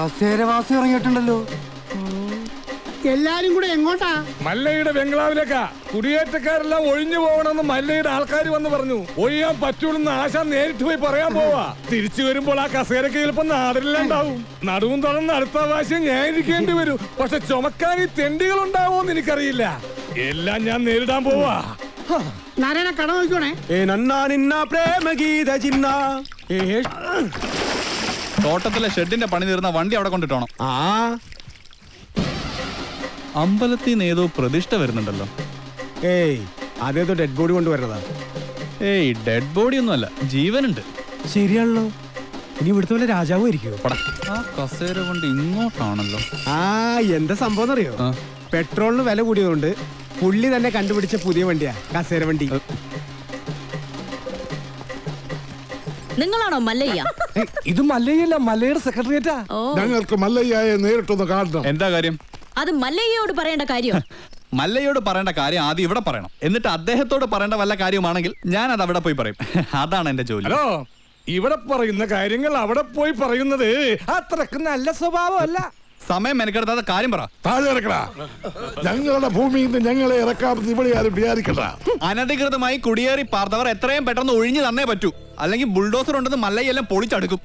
കസേരവാസി ഇറങ്ങിയിട്ടുണ്ടല്ലോ. എല്ലാരും കൂടെ എങ്ങോട്ടാ? മല്ലയുടെ ബംഗ്ലാവിലേക്കാ. കുടിയേറ്റക്കാരെല്ലാം ഒഴിഞ്ഞു പോകണമെന്ന് മല്ലയുടെ ആൾക്കാർ വന്ന് പറഞ്ഞു. ഒഴിയാൻ പറ്റൂലെന്ന് ആശ നേരിട്ട് പോയി പറയാൻ പോവാ. തിരിച്ചു വരുമ്പോൾ ആ കസേരക്ക് ചിലപ്പോ നാടില്ലാണ്ടാവും. നടുവും തുറന്ന് അടുത്ത പ്രാവശ്യം ഞാൻ ഇരിക്കേണ്ടി വരും. പക്ഷെ ചുമക്കാൻ ഈ തെണ്ടികൾ ഉണ്ടാവോന്ന് എനിക്കറിയില്ല. എല്ലാം ഞാൻ നേരിടാൻ പോവാ. നാരായണ കട നോക്കണേ. തോട്ടത്തിലെ ഷെഡിന്റെ പണി തീർന്ന വണ്ടി അവിടെ കൊണ്ടിട്ടോണം. അമ്പലത്തിൽ നിന്ന് ഏതോ പ്രതിഷ്ഠ വരുന്നുണ്ടല്ലോ. അതേതോ ഡെഡ് ബോഡി കൊണ്ടുവരണതാ. ഡെഡ് ബോഡി ഒന്നും അല്ല, ജീവനുണ്ട്. ശരിയാണല്ലോ. ഇനി ഇവിടുത്തെ പോലെ രാജാവും ഇരിക്കുവോ? ആ കസേര കൊണ്ട് ഇങ്ങോട്ടാണല്ലോ. എന്താ സംഭവം അറിയോ? പെട്രോളിന് വില കൂടിയതുകൊണ്ട് പുള്ളി തന്നെ കണ്ടുപിടിച്ച പുതിയ വണ്ടിയാ കസേര വണ്ടി. നിങ്ങളാണോ മല്ലയ്യ? ഇത് മല്ലയല്ല, മല്ലയുടെ സെക്രട്ടറിയേറ്റാ. ഞങ്ങൾക്ക് മല്ലയ്യയെ നേരിട്ടൊന്ന് കാണണം. എന്താ കാര്യം? അത് മല്ലയ്യയോട് പറയേണ്ട കാര്യം. മല്ലയോട് പറയേണ്ട കാര്യം ആദ്യം ഇവിടെ പറയണം. എന്നിട്ട് അദ്ദേഹത്തോട് പറയേണ്ട വല്ല കാര്യമാണെങ്കിൽ ഞാൻ അത് അവിടെ പോയി പറയും. അതാണ് എന്റെ ജോലി. ഹലോ, ഇവിടെ പറയുന്ന കാര്യങ്ങൾ അവിടെ പോയി പറയുന്നത് അത്രക്ക് നല്ല സ്വഭാവമല്ല. സമയം മെനക്കെടുത്താത്ത കാര്യം പറ. താഴെ ഇറക്കടാ. ഞങ്ങളുടെ ഭൂമിയിൽ നിന്ന് ഞങ്ങളെ ഇറക്കാമെന്ന് ഇവിടെ ആരും വിചാരിക്കണ്ട. അനധികൃതമായി കുടിയേറി പാർത്തവർ എത്രയും പെട്ടെന്ന് ഒഴിഞ്ഞു തന്നേ പറ്റൂ. അല്ലെങ്കിൽ ബുൾഡോസർ ഉണ്ടെന്ന് മല്ലയെല്ലാം പൊളിച്ചടുക്കും.